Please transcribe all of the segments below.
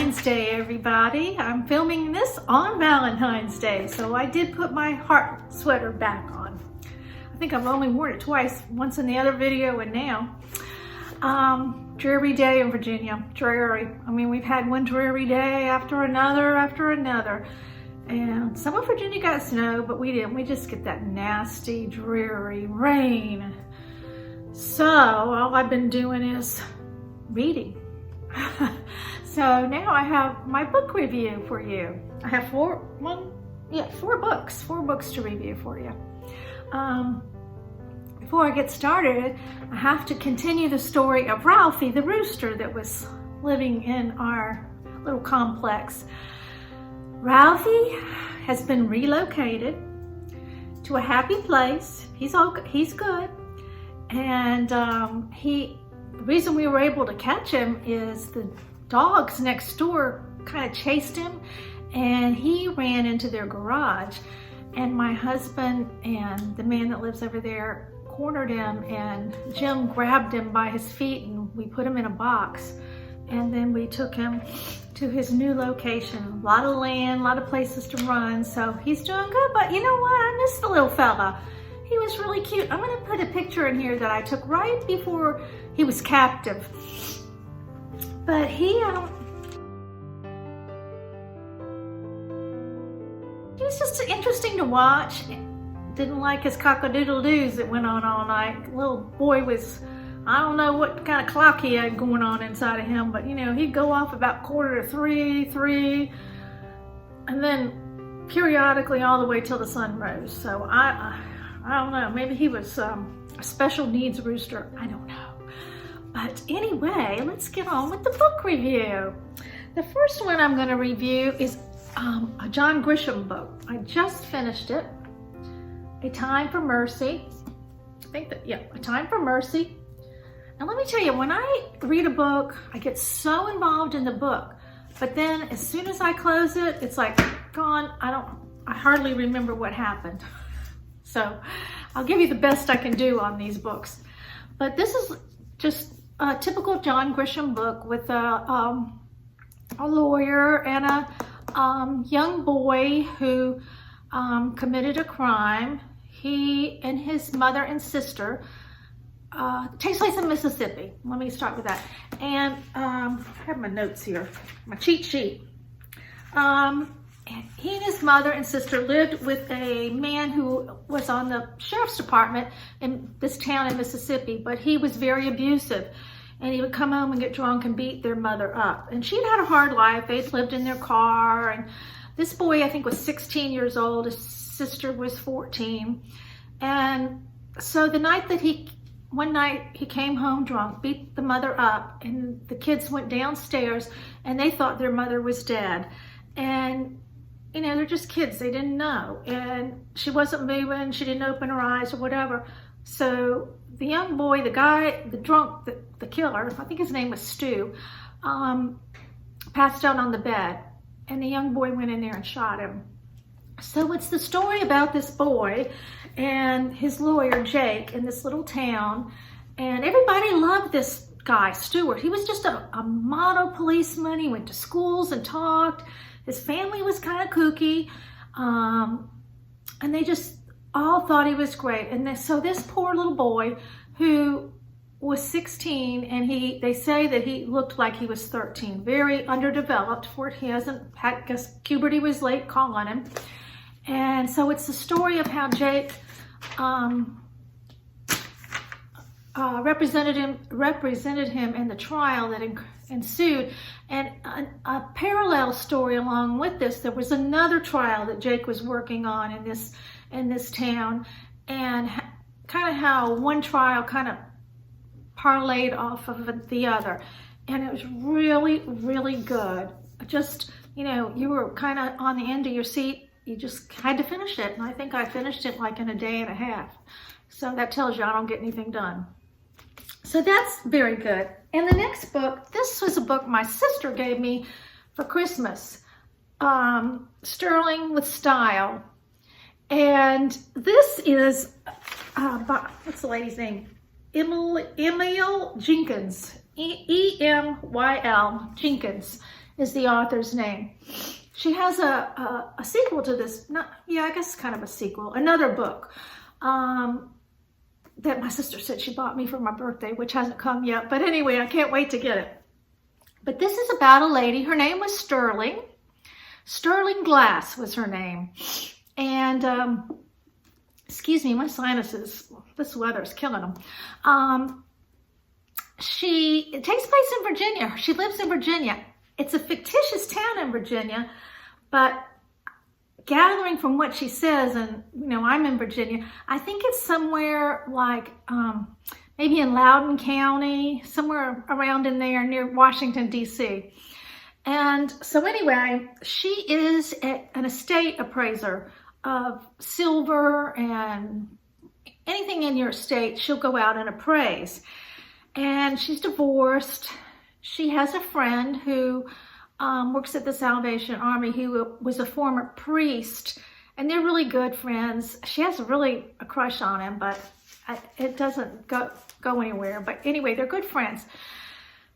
Valentine's Day, everybody. I'm filming this on Valentine's Day, so I did put my heart sweater back on. I think I've only worn it twice, once in the other video and now. Dreary day in Virginia, dreary. I mean, we've had one dreary day after another. And some of Virginia got snow, but we didn't. We just get that nasty, dreary rain. So all I've been doing is reading. So now I have my book review for you. I have four books to review for you. Before I get started, I have to continue the story of Ralphie the rooster that was living in our little complex. Ralphie has been relocated to a happy place. He's good. And the reason we were able to catch him is the dogs next door kind of chased him and he ran into their garage. And my husband and the man that lives over there cornered him, and Jim grabbed him by his feet and we put him in a box. And then we took him to his new location. A lot of land, a lot of places to run. So he's doing good, but you know what? I miss the little fella. He was really cute. I'm gonna put a picture in here that I took right before he was captive. But he was just interesting to watch. Didn't like his cock-a-doodle-doos that went on all night. Little boy was, I don't know what kind of clock he had going on inside of him, but you know, he'd go off about 2:45, and then periodically all the way till the sun rose. So I don't know, maybe he was a special needs rooster, I don't know. But anyway, let's get on with the book review. The first one I'm gonna review is a John Grisham book. I just finished it, A Time for Mercy. A Time for Mercy. And let me tell you, when I read a book, I get so involved in the book, but then as soon as I close it, it's like gone. I hardly remember what happened. So I'll give you the best I can do on these books. But this is just a typical John Grisham book with a lawyer and a young boy who committed a crime. He and his mother and sister, takes place in Mississippi. Let me start with that. And I have my notes here, my cheat sheet. He and his mother and sister lived with a man who was on the sheriff's department in this town in Mississippi, but he was very abusive. And he would come home and get drunk and beat their mother up. And she'd had a hard life. They'd lived in their car. And this boy, I think, was 16 years old. His sister was 14. And so one night he came home drunk, beat the mother up, and the kids went downstairs and they thought their mother was dead. And you know, they're just kids, they didn't know. And she wasn't moving, she didn't open her eyes or whatever. So the young boy, the guy, the drunk, the killer, I think his name was Stu, passed out on the bed. And the young boy went in there and shot him. So it's the story about this boy and his lawyer, Jake, in this little town. And everybody loved this guy, Stewart. He was just a model policeman. He went to schools and talked. His family was kind of kooky. And they just all thought he was great. And so this poor little boy who was 16, and they say that he looked like he was 13, very underdeveloped for it. He hasn't had, I guess puberty was late calling him. And so it's the story of how Jake represented him in the trial that ensued. And a parallel story along with this, there was another trial that Jake was working on in this town, and kind of how one trial kind of parlayed off of the other. And it was really, really good. Just, you know, you were kind of on the end of your seat. You just had to finish it. And I think I finished it like in a day and a half. So that tells you I don't get anything done. So that's very good. And the next book, this was a book my sister gave me for Christmas. Sterling with Style. And this is, what's the lady's name? Emyl Jenkins. E-M-Y-L Jenkins. is the author's name. She has a sequel to this, I guess kind of a sequel, another book that my sister said she bought me for my birthday, which hasn't come yet. But anyway, I can't wait to get it. But this is about a lady. Her name was Sterling. Sterling Glass was her name. And, excuse me, my sinuses, this weather is killing them. It takes place in Virginia. She lives in Virginia. It's a fictitious town in Virginia, but gathering from what she says, and I'm in Virginia, I think it's somewhere like maybe in Loudoun County, somewhere around in there near Washington, D.C. And so anyway, she is an estate appraiser of silver and anything in your estate. She'll go out and appraise. And she's divorced. She has a friend who works at the Salvation Army who was a former priest, and they're really good friends. She has really a crush on him, but it doesn't go anywhere. But anyway, they're good friends.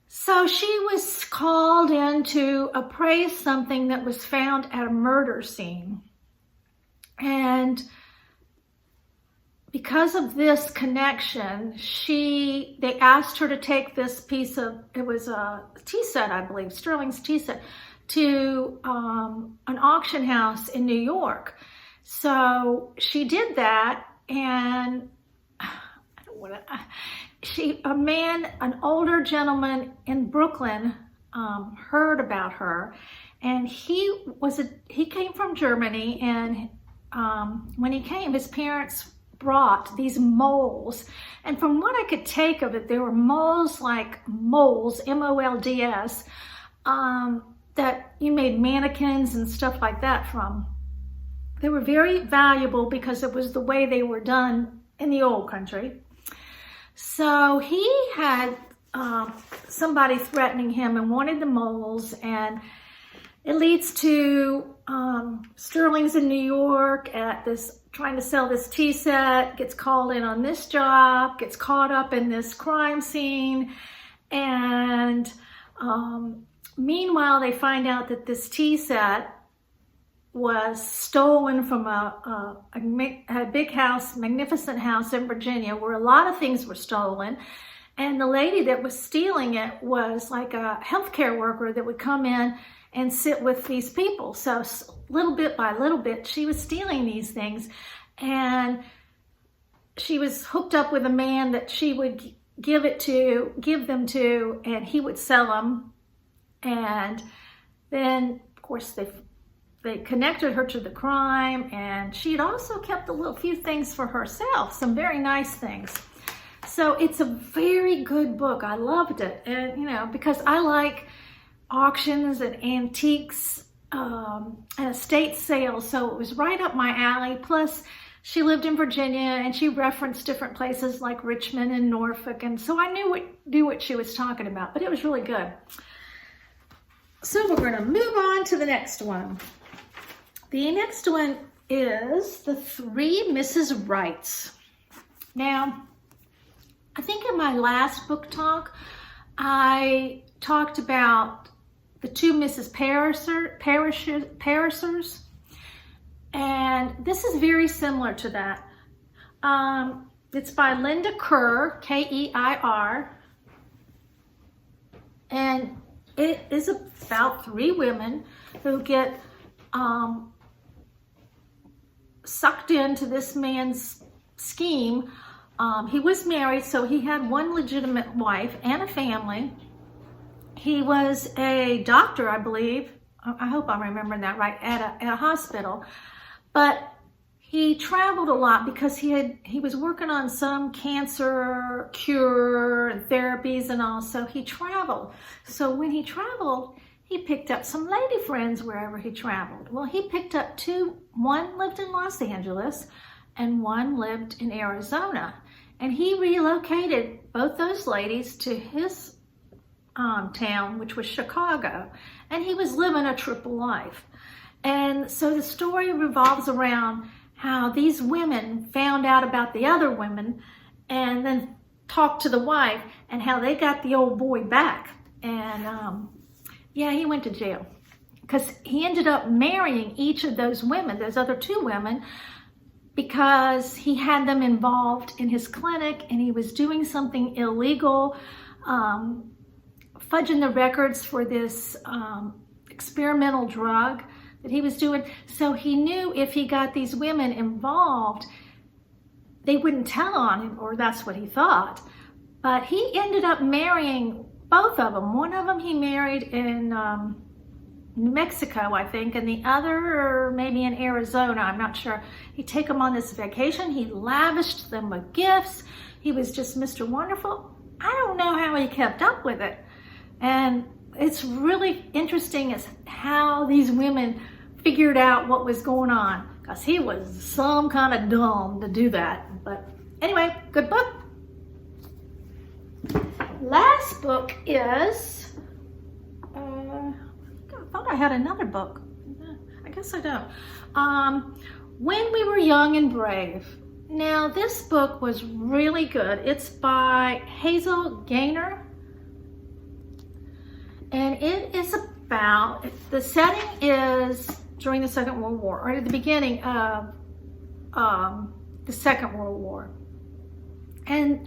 So she was called in to appraise something that was found at a murder scene. And because of this connection, they asked her to take this piece of, it was a tea set, I believe, Sterling's tea set, to an auction house in New York. So she did that, and an older gentleman in Brooklyn heard about her, and he came from Germany, and when he came, his parents brought these molds, and from what I could take of it, there were molds, M-O-L-D-S, that you made mannequins and stuff like that from. They were very valuable because it was the way they were done in the old country. So he had somebody threatening him and wanted the molds, and it leads to Sterling's in New York at this, trying to sell this tea set, gets called in on this job, gets caught up in this crime scene, and meanwhile they find out that this tea set was stolen from a big house, magnificent house in Virginia, where a lot of things were stolen. And the lady that was stealing it was like a healthcare worker that would come in and sit with these people. So little bit by little bit, she was stealing these things. And she was hooked up with a man that she would give them to, and he would sell them. And then, of course, they connected her to the crime, and she had also kept a few things for herself, some very nice things. So it's a very good book. I loved it, and because I like auctions and antiques and estate sales, so it was right up my alley. Plus, she lived in Virginia, and she referenced different places like Richmond and Norfolk, and so I knew what she was talking about. But it was really good. So we're going to move on to the next one. The next one is The Three Mrs. Wrights. Now, I think in my last book talk, I talked about the two Mrs. Parisers, and this is very similar to that. It's by Linda Kerr, K-E-I-R, and it is about three women who get sucked into this man's scheme. He was married, so he had one legitimate wife and a family. He was a doctor, I believe. I hope I'm remembering that right, at a hospital. But he traveled a lot because he was working on some cancer cure and therapies and all, so he traveled. So when he traveled, he picked up some lady friends wherever he traveled. Well, he picked up two. One lived in Los Angeles and one lived in Arizona. And he relocated both those ladies to his town, which was Chicago. And he was living a triple life. And so the story revolves around how these women found out about the other women and then talked to the wife, and how they got the old boy back. And Yeah, he went to jail because he ended up marrying each of those women, those other 2 women, because he had them involved in his clinic and he was doing something illegal, fudging the records for this experimental drug that he was doing. So he knew if he got these women involved, they wouldn't tell on him, or that's what he thought. But he ended up marrying both of them. One of them he married in New Mexico, I think, and the other maybe in Arizona, I'm not sure. He'd take them on this vacation. He lavished them with gifts. He was just Mr. Wonderful. I don't know how he kept up with it. And it's really interesting as how these women figured out what was going on, because he was some kind of dumb to do that. But anyway, good book. Last book is, I thought I had another book. I guess I don't. When We Were Young and Brave. Now this book was really good. It's by Hazel Gaynor. And it is about, the setting is during the Second World War, right at the beginning of the Second World War. And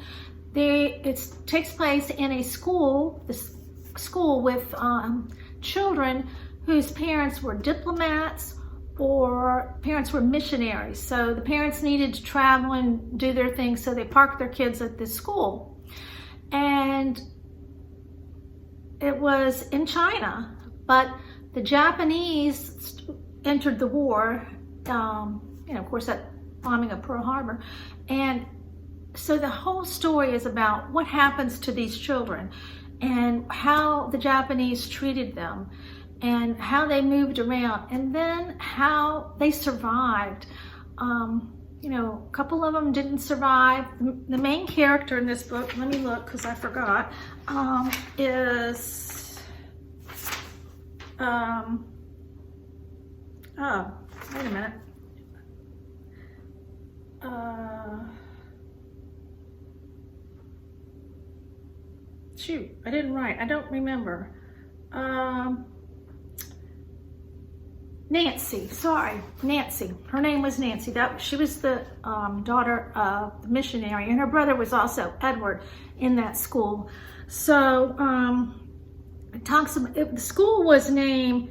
it takes place in a school, this school with children whose parents were diplomats or parents were missionaries. So the parents needed to travel and do their things, so they parked their kids at this school. And it was in China, but the Japanese entered the war, of course, that bombing of Pearl Harbor. And so the whole story is about what happens to these children and how the Japanese treated them and how they moved around, and then how they survived. A couple of them didn't survive. The main character in this book, let me look because I forgot, is, oh, wait a minute. Shoot, I didn't write. I don't remember. Nancy, sorry, Nancy. Her name was Nancy. She was the daughter of the missionary, and her brother was also Edward in that school. So it talks about, the school was named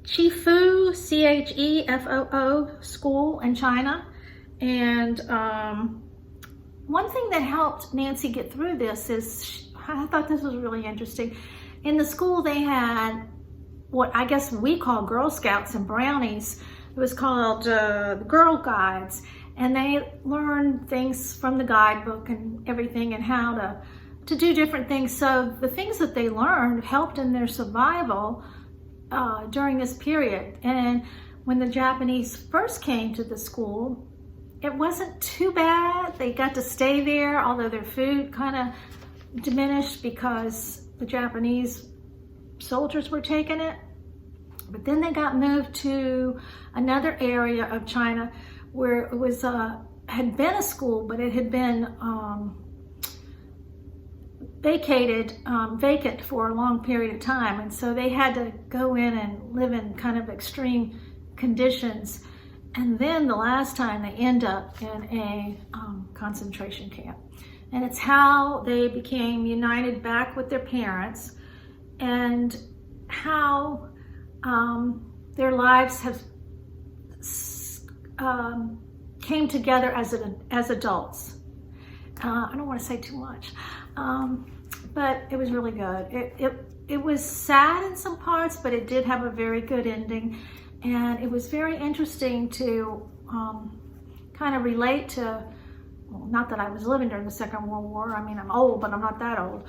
Chefoo, Chefoo School in China. And one thing that helped Nancy get through this is, I thought this was really interesting. In the school they had what I guess we call Girl Scouts and Brownies. It was called the Girl Guides, and they learned things from the guidebook and everything, and how to do different things. So the things that they learned helped in their survival during this period. And when the Japanese first came to the school, it wasn't too bad. They got to stay there, although their food kind of diminished because the Japanese soldiers were taking it. But then they got moved to another area of China where it was had been a school, but it had been vacant for a long period of time, and so they had to go in and live in kind of extreme conditions. And then the last time they end up in a concentration camp. And it's how they became united back with their parents, and how their lives have came together as adults. I don't want to say too much, but it was really good. It was sad in some parts, but it did have a very good ending, and it was very interesting to kind of relate to. Well, not that I was living during the Second World War. I mean, I'm old, but I'm not that old.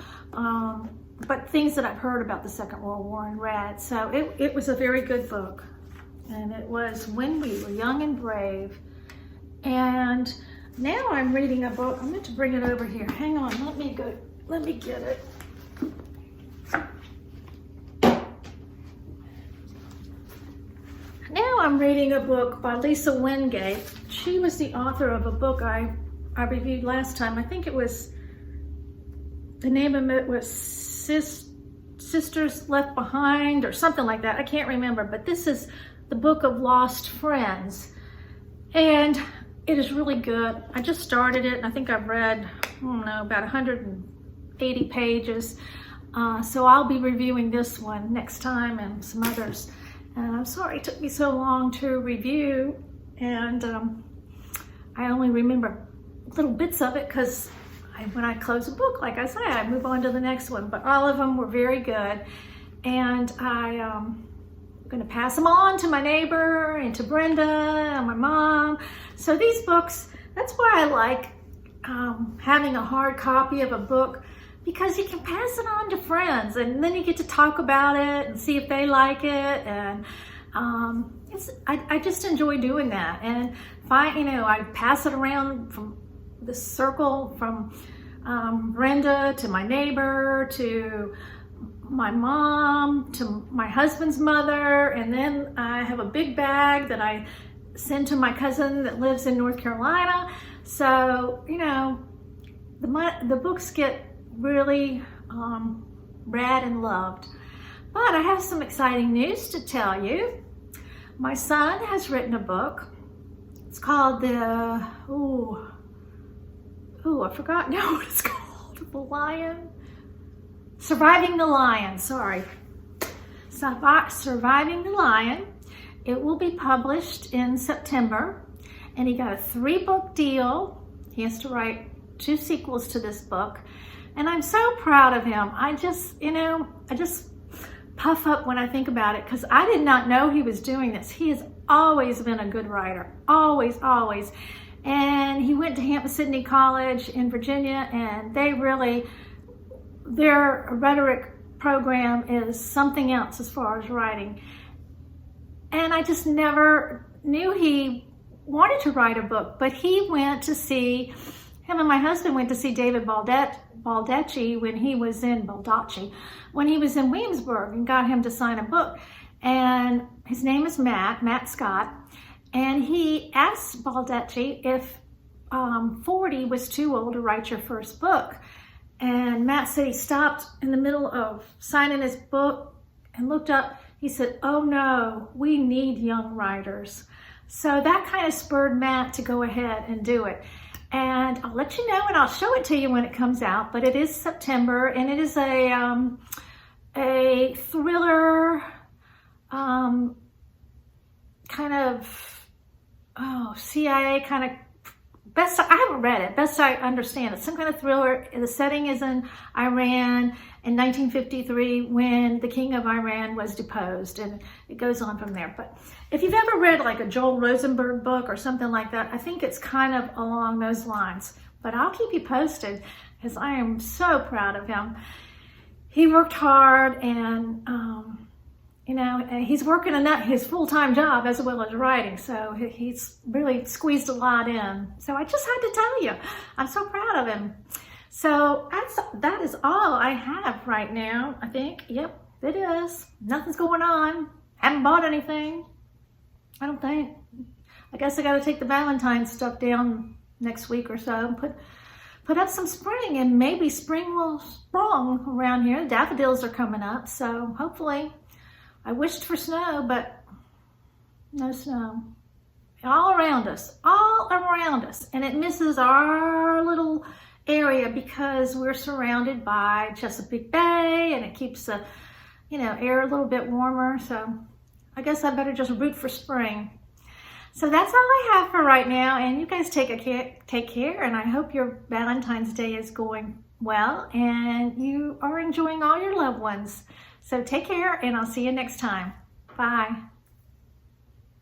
But things that I've heard about the Second World War and read. So it was a very good book. And it was When We Were Young and Brave. And now I'm reading a book. I'm going to bring it over here. Hang on, let me get it. Now I'm reading a book by Lisa Wenge. She was the author of a book I reviewed last time. I think it was, the name of it was Sisters Left Behind or something like that. I can't remember, but this is the book of lost friends. And it is really good. I just started it and I think I've read, I don't know, about 180 pages. So I'll be reviewing this one next time and some others. And I'm sorry it took me so long to review, and I only remember little bits of it because when I close a book, like I say, I move on to the next one. But all of them were very good, and I'm going to pass them on to my neighbor and to Brenda and my mom. So these books, that's why I like having a hard copy of a book, because you can pass it on to friends and then you get to talk about it and see if they like it. And I just enjoy doing that. And I pass it around from the circle, from Brenda to my neighbor to my mom to my husband's mother. And then I have a big bag that I send to my cousin that lives in North Carolina. So, the books get really read and loved. But I have some exciting news to tell you. My son has written a book. It's called I forgot now what it's called. Surviving the Lion, sorry. Surviving the Lion. It will be published in September, and he got a 3-book deal. He has to write 2 sequels to this book. And I'm so proud of him. I just puff up when I think about it, because I did not know he was doing this. He has always been a good writer, always, always. And he went to Hampton-Sydney College in Virginia, and their rhetoric program is something else as far as writing. And I just never knew he wanted to write a book, but him and my husband went to see David Baldacci when he was in Williamsburg, and got him to sign a book. And his name is Matt Scott. And he asked Baldacci if 40 was too old to write your first book. And Matt said he stopped in the middle of signing his book and looked up. He said, "Oh no, we need young writers." So that kind of spurred Matt to go ahead and do it. And I'll let you know, and I'll show it to you when it comes out. But it is September, and it is a thriller, kind of CIA kind of. I haven't read it. Best I understand, it's some kind of thriller. The setting is in Iran in 1953 when the king of Iran was deposed, and it goes on from there. But if you've ever read like a Joel Rosenberg book or something like that, I think it's kind of along those lines. But I'll keep you posted, because I am so proud of him. He worked hard, and he's working his full-time job as well as writing, so he's really squeezed a lot in. So I just had to tell you, I'm so proud of him. So that is all I have right now, I think. Yep, it is. Nothing's going on. Haven't bought anything, I don't think. I guess I got to take the Valentine stuff down next week or so and put up some spring, and maybe spring will sprung around here. Daffodils are coming up, so hopefully. I wished for snow, but no snow. All around us, and it misses our little area because we're surrounded by Chesapeake Bay, and it keeps the air a little bit warmer. So I guess I better just root for spring. So that's all I have for right now, and you guys take care, and I hope your Valentine's Day is going well and you are enjoying all your loved ones. So take care, and I'll see you next time. Bye.